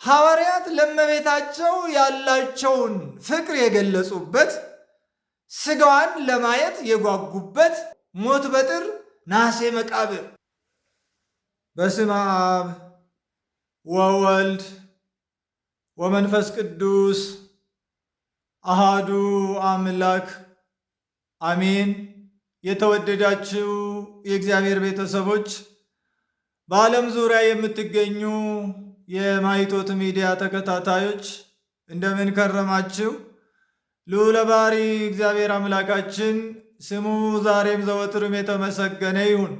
ሐዋርያት ለእመቤታቸው ያላቸውን ፍቅር የገለጹበት፣ ሥጋዋን ለማየት የጓጉበት ሞት በጥር ናሴ መቃብር። በስመ አብ ወወልድ ወመንፈስ ቅዱስ አሃዱ አምላክ አሜን። የተወደዳችሁ የእግዚአብሔር ቤተሰቦች፣ በዓለም ዙሪያ የምትገኙ የማይቶት ሚዲያ ተከታታዮች እንደምን ከረማችሁ? ልዑለ ባሕርይ እግዚአብሔር አምላካችን ስሙ ዛሬም ዘወትርም የተመሰገነ ይሁን።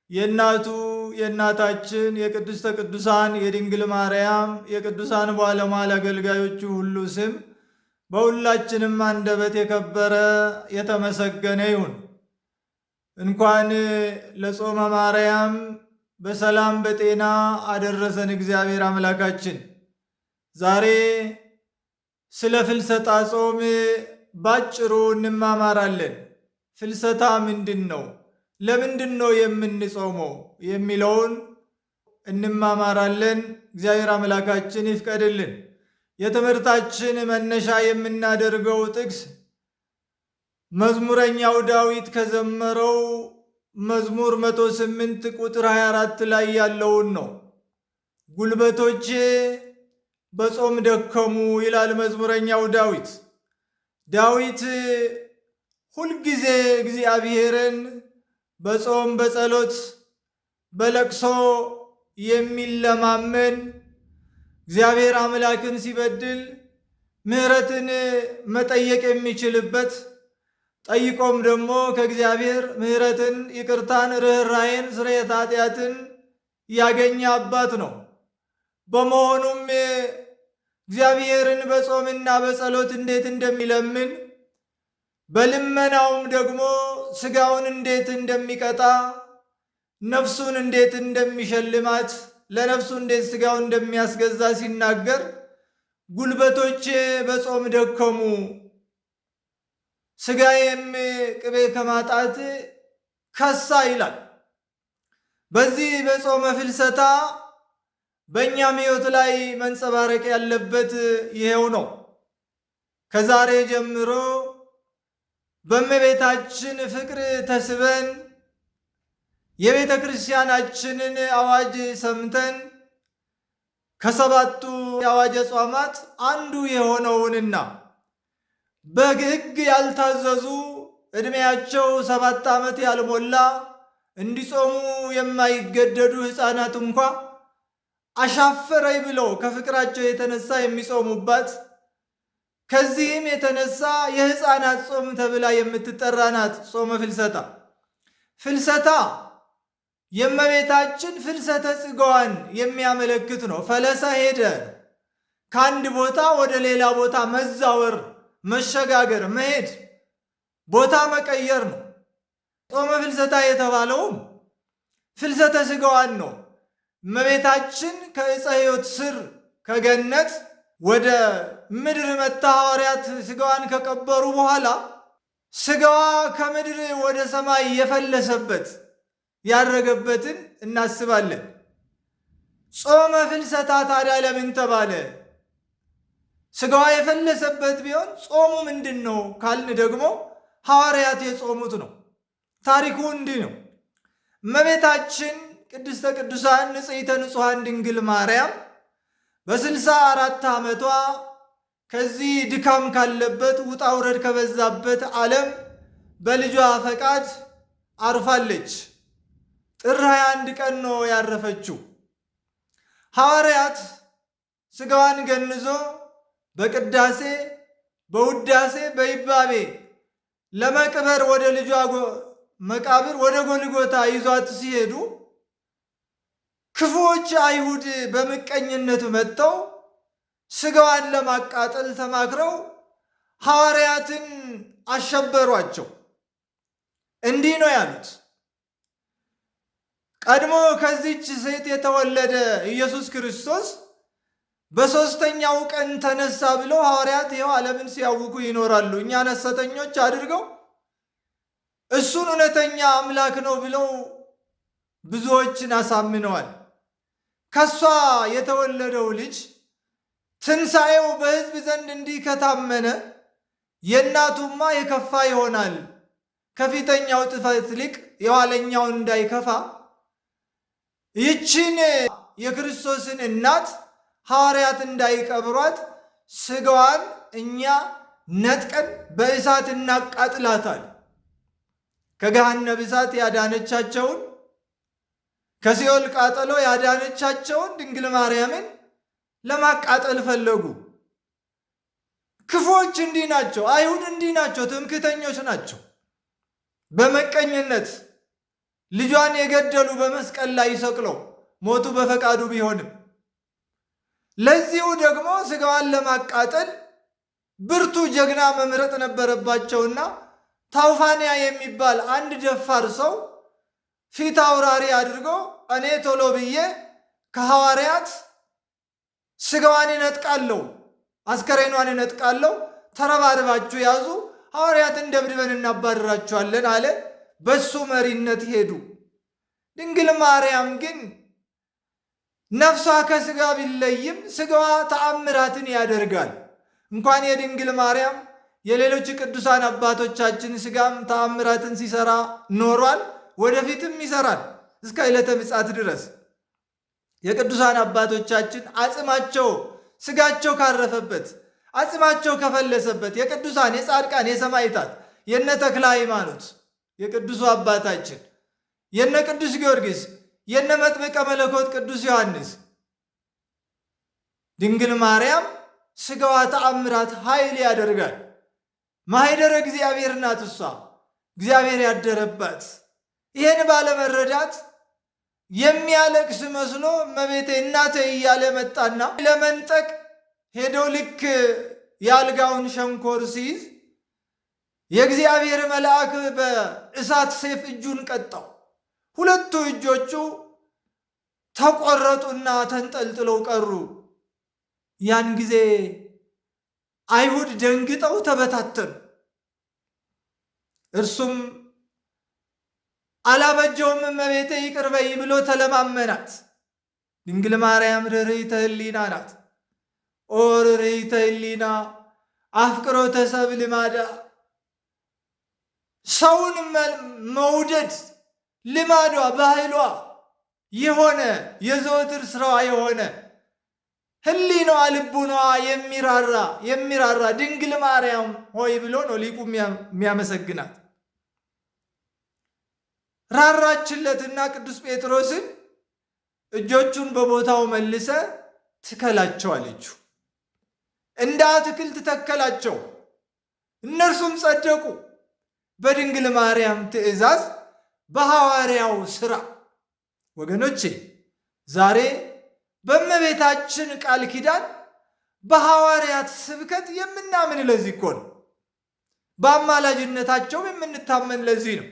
የእናቱ የእናታችን የቅድስተ ቅዱሳን የድንግል ማርያም የቅዱሳን ባለሟል አገልጋዮቹ ሁሉ ስም በሁላችንም አንደበት የከበረ የተመሰገነ ይሁን። እንኳን ለጾመ ማርያም በሰላም በጤና አደረሰን እግዚአብሔር አምላካችን። ዛሬ ስለ ፍልሰታ ጾም ባጭሩ እንማማራለን። ፍልሰታ ምንድን ነው? ለምንድን ነው የምንጾመው? የሚለውን እንማማራለን። እግዚአብሔር አምላካችን ይፍቀድልን። የትምህርታችን መነሻ የምናደርገው ጥቅስ መዝሙረኛው ዳዊት ከዘመረው መዝሙር 108 ቁጥር 24 ላይ ያለውን ነው። ጉልበቶቼ በጾም ደከሙ ይላል መዝሙረኛው ዳዊት። ዳዊት ሁልጊዜ እግዚአብሔርን በጾም በጸሎት በለቅሶ የሚለማመን፣ እግዚአብሔር አምላክን ሲበድል ምሕረትን መጠየቅ የሚችልበት፣ ጠይቆም ደግሞ ከእግዚአብሔር ምሕረትን፣ ይቅርታን፣ ርኅራኄን፣ ስርየተ ኃጢአትን ያገኘ አባት ነው። በመሆኑም እግዚአብሔርን በጾምና በጸሎት እንዴት እንደሚለምን፣ በልመናውም ደግሞ ሥጋውን እንዴት እንደሚቀጣ፣ ነፍሱን እንዴት እንደሚሸልማት፣ ለነፍሱ እንዴት ሥጋውን እንደሚያስገዛ ሲናገር ጉልበቶቼ በጾም ደከሙ፣ ሥጋዬም ቅቤ ከማጣት ከሳ ይላል። በዚህ በጾመ ፍልሰታ በእኛም ሕይወት ላይ መንጸባረቅ ያለበት ይሄው ነው። ከዛሬ ጀምሮ በእመቤታችን ፍቅር ተስበን የቤተ ክርስቲያናችንን አዋጅ ሰምተን ከሰባቱ የአዋጅ አጽዋማት አንዱ የሆነውንና በሕግ ያልታዘዙ ዕድሜያቸው 7 ዓመት ያልሞላ እንዲጾሙ የማይገደዱ ሕፃናት እንኳ አሻፈረኝ ብለው ከፍቅራቸው የተነሳ የሚጾሙባት፣ ከዚህም የተነሳ የሕፃናት ጾም ተብላ የምትጠራ ናት ጾመ ፍልሰታ። ፍልሰታ የእመቤታችን ፍልሰተ ሥጋዋን የሚያመለክት ነው። ፈለሰ ሄደ፣ ከአንድ ቦታ ወደ ሌላ ቦታ መዛወር፣ መሸጋገር፣ መሄድ፣ ቦታ መቀየር ነው። ጾመ ፍልሰታ የተባለውም ፍልሰተ ሥጋዋን ነው። እመቤታችን ከዕፀ ሕይወት ስር ከገነት ወደ ምድር መጥታ ሐዋርያት ሥጋዋን ከቀበሩ በኋላ ሥጋዋ ከምድር ወደ ሰማይ የፈለሰበት ያረገበትን እናስባለን። ጾመ ፍልሰታ ታዲያ ለምን ተባለ? ሥጋዋ የፈለሰበት ቢሆን ጾሙ ምንድን ነው ካልን ደግሞ ሐዋርያት የጾሙት ነው። ታሪኩ እንዲህ ነው። እመቤታችን ቅድስተ ቅዱሳን ንጽሕተ ንጹሐን ድንግል ማርያም በ64 ዓመቷ ከዚህ ድካም ካለበት ውጣ ውረድ ከበዛበት ዓለም በልጇ ፈቃድ አርፋለች። ጥር 21 ቀን ነው ያረፈችው። ሐዋርያት ሥጋዋን ገንዞ በቅዳሴ በውዳሴ በይባቤ ለመቅበር ወደ ልጇ መቃብር ወደ ጎልጎታ ይዟት ሲሄዱ ክፉዎች አይሁድ በምቀኝነት መጥተው ሥጋዋን ለማቃጠል ተማክረው ሐዋርያትን አሸበሯቸው። እንዲህ ነው ያሉት። ቀድሞ ከዚች ሴት የተወለደ ኢየሱስ ክርስቶስ በሦስተኛው ቀን ተነሳ ብለው ሐዋርያት ይኸው ዓለምን ሲያውኩ ይኖራሉ። እኛን ሐሰተኞች አድርገው እሱን እውነተኛ አምላክ ነው ብለው ብዙዎችን አሳምነዋል። ከሷ የተወለደው ልጅ ትንሣኤው በሕዝብ ዘንድ እንዲህ ከታመነ የእናቱማ የከፋ ይሆናል። ከፊተኛው ጥፋት ይልቅ የኋለኛው እንዳይከፋ ይህችን የክርስቶስን እናት ሐዋርያት እንዳይቀብሯት ሥጋዋን እኛ ነጥቀን በእሳት እናቃጥላታል። ከገሃነመ እሳት ያዳነቻቸውን ከሲኦል ቃጠሎ ያዳነቻቸውን ድንግል ማርያምን ለማቃጠል ፈለጉ። ክፉዎች እንዲህ ናቸው። አይሁድ እንዲህ ናቸው። ትምክህተኞች ናቸው። በመቀኝነት ልጇን የገደሉ በመስቀል ላይ ሰቅለው ሞቱ በፈቃዱ ቢሆንም ለዚሁ ደግሞ ሥጋዋን ለማቃጠል ብርቱ ጀግና መምረጥ ነበረባቸውና ታውፋንያ የሚባል አንድ ደፋር ሰው ፊት አውራሪ አድርጎ እኔ ቶሎ ብዬ ከሐዋርያት ሥጋዋን እነጥቃለሁ፣ አስከሬኗን እነጥቃለሁ፣ ተረባርባችሁ ያዙ፣ ሐዋርያትን ደብድበን እናባረራቸዋለን አለ። በሱ መሪነት ሄዱ። ድንግል ማርያም ግን ነፍሷ ከሥጋ ቢለይም ሥጋዋ ተአምራትን ያደርጋል። እንኳን የድንግል ማርያም የሌሎች ቅዱሳን አባቶቻችን ሥጋም ተአምራትን ሲሰራ ኖሯል፣ ወደፊትም ይሰራል እስከ ዕለተ ምጽአት ድረስ። የቅዱሳን አባቶቻችን አጽማቸው ሥጋቸው ካረፈበት አጽማቸው ከፈለሰበት የቅዱሳን የጻድቃን የሰማዕታት የነ ተክለ ሃይማኖት የቅዱሱ አባታችን የነ ቅዱስ ጊዮርጊስ የነ መጥምቀ መለኮት ቅዱስ ዮሐንስ ድንግል ማርያም ሥጋዋ ተአምራት ኃይል ያደርጋል። ማኅደረ እግዚአብሔር ናት እሷ፣ እግዚአብሔር ያደረባት። ይህን ባለመረዳት የሚያለቅስ መስሎ እመቤቴ እናቴ እያለ መጣና ለመንጠቅ ሄዶ ልክ የአልጋውን ሸንኮር ሲይዝ የእግዚአብሔር መልአክ በእሳት ሰይፍ እጁን ቀጣው። ሁለቱ እጆቹ ተቆረጡና ተንጠልጥለው ቀሩ። ያን ጊዜ አይሁድ ደንግጠው ተበታተኑ። እርሱም አላበጀውም እመቤቴ ይቅር በይ ብሎ ተለማመናት። ድንግል ማርያም ርኅርኅተ ሕሊና ናት። ኦ ርኅርኅተ ሕሊና አፍቅሮተ ሰብእ ልማዳ፣ ሰውን መውደድ ልማዷ ባህሏ የሆነ የዘወትር ስራዋ የሆነ ሕሊናዋ ልቡናዋ የሚራራ ድንግል ማርያም ሆይ ብሎ ነው ሊቁ የሚያመሰግናት። ራራችለትና ቅዱስ ጴጥሮስን እጆቹን በቦታው መልሰ ትከላቸው አለችው። እንደ አትክልት ተከላቸው። እነርሱም ጸደቁ በድንግል ማርያም ትእዛዝ፣ በሐዋርያው ሥራ። ወገኖቼ ዛሬ በእመቤታችን ቃል ኪዳን በሐዋርያት ስብከት የምናምን ለዚህ እኮ ነው። በአማላጅነታቸውም የምንታመን ለዚህ ነው።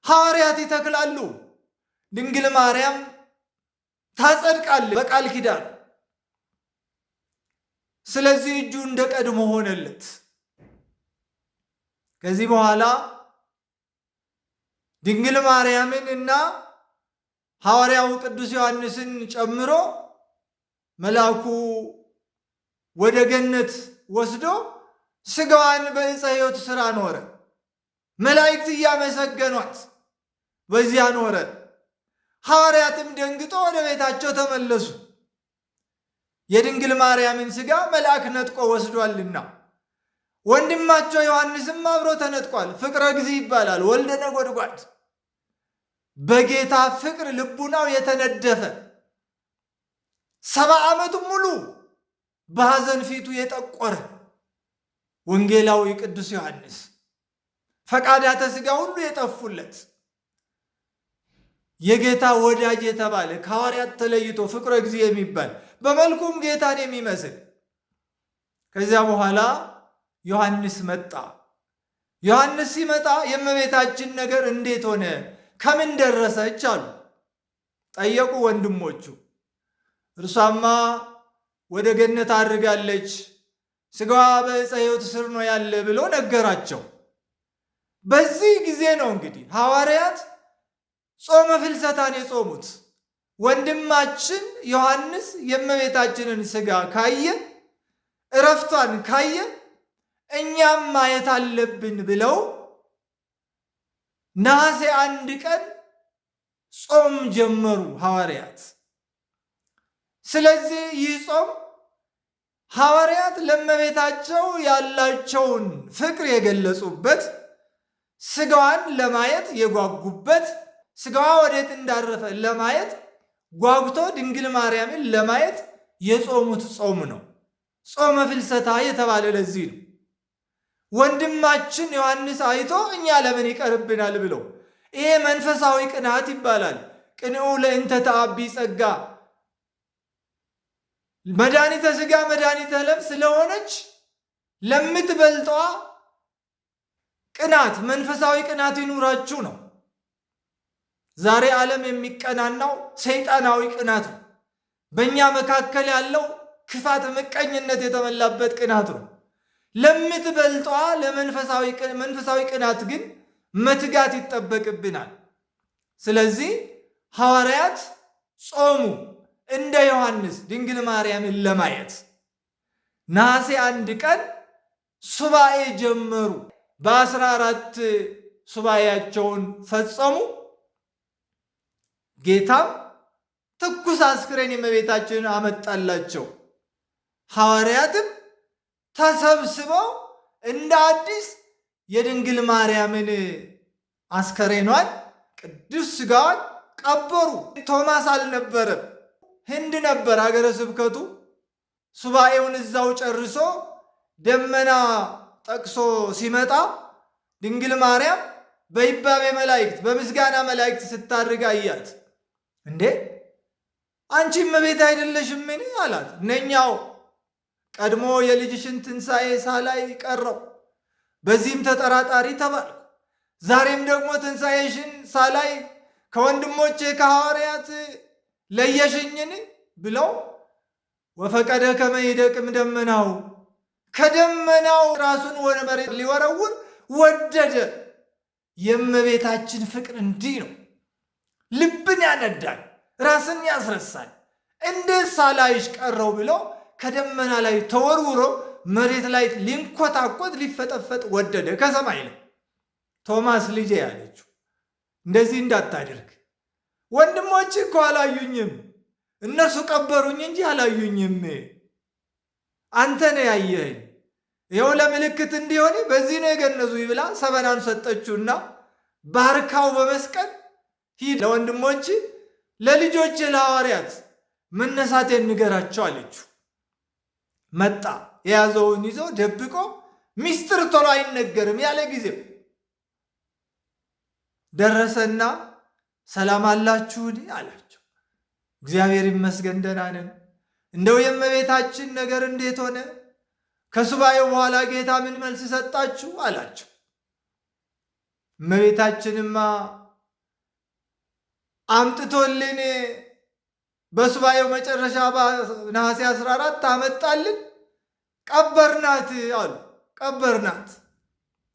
ሐዋርያት ይተክላሉ፣ ድንግል ማርያም ታጸድቃለች በቃል ኪዳን። ስለዚህ እጁ እንደ ቀድሞ ሆነለት። ከዚህ በኋላ ድንግል ማርያምን እና ሐዋርያው ቅዱስ ዮሐንስን ጨምሮ መልአኩ ወደ ገነት ወስዶ ሥጋዋን በዕፀ ሕይወት ሥራ ኖረ። መላእክት እያመሰገኗት በዚያ ኖረ። ሐዋርያትም ደንግጦ ወደ ቤታቸው ተመለሱ። የድንግል ማርያምን ሥጋ መልአክ ነጥቆ ወስዷልና። ወንድማቸው ዮሐንስም አብሮ ተነጥቋል። ፍቅረ እግዚእ ይባላል፣ ወልደ ነጎድጓድ። በጌታ ፍቅር ልቡናው የተነደፈ 70 ዓመቱ ሙሉ በሐዘን ፊቱ የጠቆረ ወንጌላዊ ቅዱስ ዮሐንስ ፈቃዳተ ሥጋ ሁሉ የጠፉለት የጌታ ወዳጅ የተባለ ከሐዋርያት ተለይቶ ፍቅረ እግዚእ የሚባል በመልኩም ጌታን የሚመስል። ከዚያ በኋላ ዮሐንስ መጣ። ዮሐንስ ሲመጣ የእመቤታችን ነገር እንዴት ሆነ? ከምን ደረሰች አሉ። ጠየቁ ወንድሞቹ። እርሷማ ወደ ገነት አድርጋለች፣ ሥጋዋ በዕፀ ሕይወት ስር ነው ያለ ብሎ ነገራቸው። በዚህ ጊዜ ነው እንግዲህ ሐዋርያት ጾመ ፍልሰታን የጾሙት። ወንድማችን ዮሐንስ የእመቤታችንን ሥጋ ካየ እረፍቷን ካየ እኛም ማየት አለብን ብለው ነሐሴ 1 ቀን ጾም ጀመሩ ሐዋርያት። ስለዚህ ይህ ጾም ሐዋርያት ለእመቤታቸው ያላቸውን ፍቅር የገለጹበት፣ ሥጋዋን ለማየት የጓጉበት፣ ሥጋዋ ወዴት እንዳረፈ ለማየት ጓጉቶ ድንግል ማርያምን ለማየት የጾሙት ጾም ነው። ጾመ ፍልሰታ የተባለ ለዚህ ነው። ወንድማችን ዮሐንስ አይቶ እኛ ለምን ይቀርብናል ብለው፣ ይሄ መንፈሳዊ ቅናት ይባላል። ቅንዑ ለእንተ ተአቢ ጸጋ፣ መድኃኒተ ሥጋ መድኃኒተ ነፍስ ስለሆነች ለምትበልጠዋ ቅናት መንፈሳዊ ቅናት ይኑራችሁ ነው። ዛሬ ዓለም የሚቀናናው ሰይጣናዊ ቅናት ነው። በእኛ መካከል ያለው ክፋት፣ ምቀኝነት የተመላበት ቅናት ነው። ለምትበልጠዋ ለመንፈሳዊ ቅናት ግን መትጋት ይጠበቅብናል። ስለዚህ ሐዋርያት ጾሙ እንደ ዮሐንስ ድንግል ማርያምን ለማየት። ነሐሴ 1 ቀን ሱባኤ ጀመሩ። በ14 ሱባኤያቸውን ፈጸሙ። ጌታም ትኩስ አስክሬን የእመቤታችንን አመጣላቸው። ሐዋርያትም ተሰብስበው እንደ አዲስ የድንግል ማርያምን አስከሬኗን ቅዱስ ሥጋዋን ቀበሩ። ቶማስ አልነበረም፣ ህንድ ነበር ሀገረ ስብከቱ። ሱባኤውን እዛው ጨርሶ ደመና ጠቅሶ ሲመጣ ድንግል ማርያም በይባቤ መላእክት በምስጋና መላእክት ስታርግ አያት። እንዴ አንቺ እመቤት አይደለሽምን አላት። ነኛው ቀድሞ የልጅሽን ትንሣኤ ሳላይ ቀረው፣ በዚህም ተጠራጣሪ ተባልኩ። ዛሬም ደግሞ ትንሣኤሽን ሳላይ ከወንድሞቼ ከሐዋርያት ለየሽኝን ብለው ወፈቀደ ከመ ይደቅም ደመናው፣ ከደመናው ራሱን ወደ መሬት ሊወረውር ወደደ። የእመቤታችን ፍቅር እንዲህ ነው። ልብን ያነዳል፣ ራስን ያስረሳል። እንዴት ሳላይሽ ቀረው ብሎ ከደመና ላይ ተወርውሮ መሬት ላይ ሊንኮታኮት ሊፈጠፈጥ ወደደ ከሰማይ ላይ። ቶማስ ልጄ ያለችው እንደዚህ እንዳታደርግ፣ ወንድሞች እኮ አላዩኝም፣ እነርሱ ቀበሩኝ እንጂ አላዩኝም። አንተ ነህ ያየኸኝ፣ ይኸው ለምልክት እንዲሆን በዚህ ነው የገነዙኝ ብላ ሰበናን ሰጠችውና ባርካው በመስቀል ሂድ ለወንድሞች ለልጆች ለሐዋርያት መነሳቴን ንገራቸው አለችው። መጣ። የያዘውን ይዞ ደብቆ፣ ሚስጥር ቶሎ አይነገርም ያለ ጊዜው ደረሰና ሰላም አላችሁን አላቸው። እግዚአብሔር ይመስገን ደህና ነን። እንደው የእመቤታችን ነገር እንዴት ሆነ? ከሱባኤው በኋላ ጌታ ምን መልስ ሰጣችሁ አላቸው። እመቤታችንማ አምጥቶልን በሱባኤው መጨረሻ ነሐሴ 14 አመጣልን፣ ቀበርናት አሉ። ቀበርናት።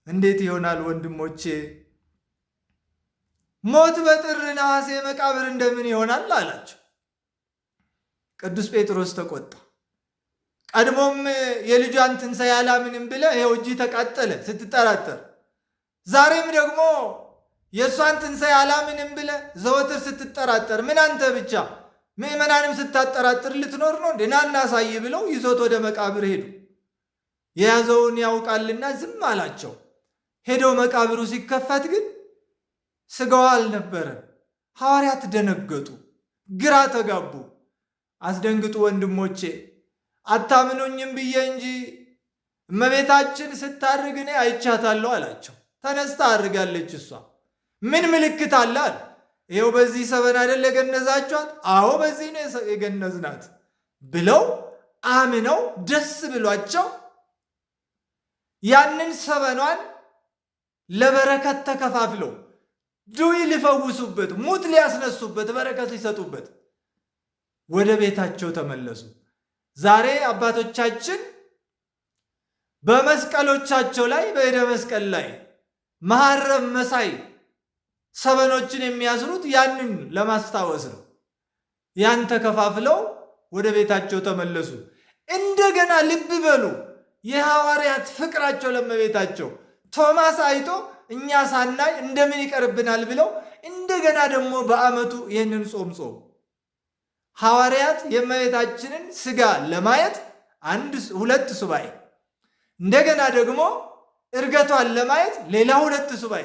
እንዴት ይሆናል ወንድሞቼ? ሞት በጥር ነሐሴ መቃብር እንደምን ይሆናል አላቸው። ቅዱስ ጴጥሮስ ተቆጣ። ቀድሞም የልጇን ትንሣኤ አላምንም ብለህ ይኸው እጅ ተቃጠለ ስትጠራጠር፣ ዛሬም ደግሞ የእሷን ትንሣኤ አላምንም ብለህ ዘወትር ስትጠራጠር፣ ምን አንተ ብቻ ምዕመናንም ስታጠራጥር ልትኖር ነው እንዴ? ና እናሳይ ብለው ይዞት ወደ መቃብር ሄዱ። የያዘውን ያውቃልና ዝም አላቸው። ሄደው መቃብሩ ሲከፈት ግን ሥጋዋ አልነበረም። ሐዋርያት ደነገጡ፣ ግራ ተጋቡ። አስደንግጡ ወንድሞቼ፣ አታምኑኝም ብዬ እንጂ እመቤታችን ስታርግ እኔ አይቻታለሁ አላቸው። ተነስታ አድርጋለች እሷ። ምን ምልክት አላት? ይኸው በዚህ ሰበን አይደል የገነዛችኋት? አዎ በዚህ ነው የገነዝናት ብለው አምነው ደስ ብሏቸው ያንን ሰበኗን ለበረከት ተከፋፍለው ድውይ ሊፈውሱበት፣ ሙት ሊያስነሱበት፣ በረከት ሊሰጡበት ወደ ቤታቸው ተመለሱ። ዛሬ አባቶቻችን በመስቀሎቻቸው ላይ በዕደ መስቀል ላይ መሐረብ መሳይ ሰበኖችን የሚያስሩት ያንን ለማስታወስ ነው። ያን ተከፋፍለው ወደ ቤታቸው ተመለሱ። እንደገና ልብ በሉ የሐዋርያት ፍቅራቸው ለእመቤታቸው። ቶማስ አይቶ እኛ ሳናይ እንደምን ይቀርብናል ብለው እንደገና ደግሞ በዓመቱ ይህንን ጾም ጾሙ። ሐዋርያት የእመቤታችንን ሥጋ ለማየት ሁለት ሱባኤ፣ እንደገና ደግሞ ዕርገቷን ለማየት ሌላ 2 ሱባኤ፣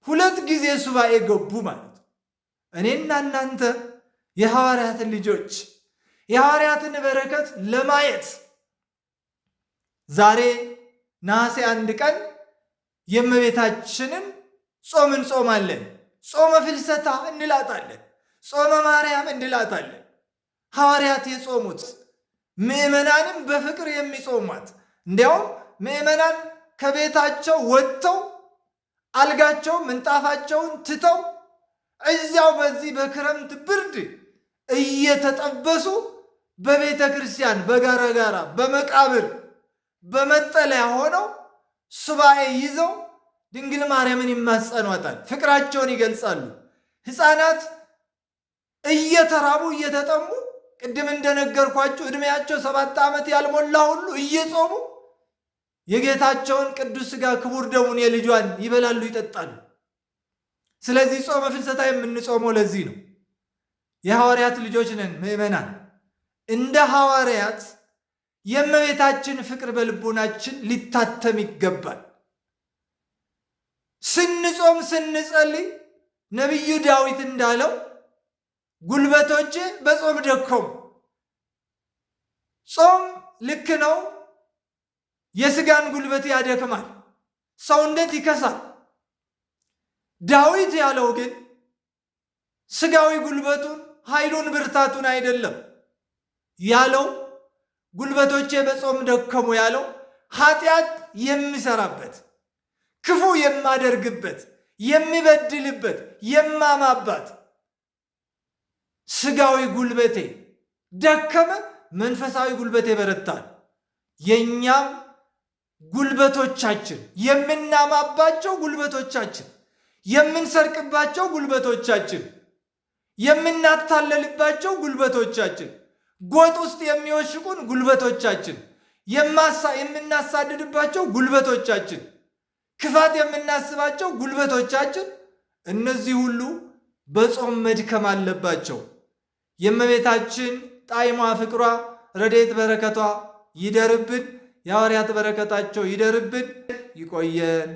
2 ጊዜ ሱባኤ ገቡ ማለት ነው። እኔና እናንተ የሐዋርያትን ልጆች የሐዋርያትን በረከት ለማየት ዛሬ ነሐሴ 1 ቀን የእመቤታችንን ጾም እንጾማለን። ጾመ ፍልሰታ እንላታለን። ጾመ ማርያም እንላታለን። ሐዋርያት የጾሙት ምዕመናንም በፍቅር የሚጾሟት፣ እንዲያውም ምዕመናን ከቤታቸው ወጥተው አልጋቸው ምንጣፋቸውን ትተው እዚያው በዚህ በክረምት ብርድ እየተጠበሱ በቤተ ክርስቲያን በጋራ በመቃብር በመጠለያ ሆነው ሱባኤ ይዘው ድንግል ማርያምን ይማጸኗታል። ፍቅራቸውን ይገልጻሉ። ሕፃናት እየተራቡ እየተጠሙ ቅድም እንደነገርኳችሁ ዕድሜያቸው 7 ዓመት ያልሞላ ሁሉ እየጾሙ የጌታቸውን ቅዱስ ሥጋ ክቡር ደሙን የልጇን ይበላሉ፣ ይጠጣሉ። ስለዚህ ጾመ ፍልሰታ የምንጾመው ለዚህ ነው። የሐዋርያት ልጆች ነን ምዕመናን። እንደ ሐዋርያት የእመቤታችን ፍቅር በልቦናችን ሊታተም ይገባል። ስንጾም ስንጸልይ ነቢዩ ዳዊት እንዳለው ጉልበቶቼ በጾም ደከሙ። ጾም ልክ ነው፣ የሥጋን ጉልበት ያደክማል፣ ሰውነት ይከሳል። ዳዊት ያለው ግን ሥጋዊ ጉልበቱን ኃይሉን ብርታቱን አይደለም ያለው። ጉልበቶቼ በጾም ደከሙ ያለው ኃጢአት የሚሰራበት፣ ክፉ የማደርግበት፣ የሚበድልበት፣ የማማባት ሥጋዊ ጉልበቴ ደከመ፣ መንፈሳዊ ጉልበቴ በረታል። የእኛም ጉልበቶቻችን የምናማባቸው ጉልበቶቻችን፣ የምንሰርቅባቸው ጉልበቶቻችን፣ የምናታለልባቸው ጉልበቶቻችን፣ ጎጥ ውስጥ የሚወሽቁን ጉልበቶቻችን፣ የምናሳድድባቸው ጉልበቶቻችን፣ ክፋት የምናስባቸው ጉልበቶቻችን፣ እነዚህ ሁሉ በጾም መድከም አለባቸው። የእመቤታችን ጣዕሟ ፍቅሯ ረድኤት በረከቷ ይደርብን። የሐዋርያት በረከታቸው ይደርብን። ይቆየን።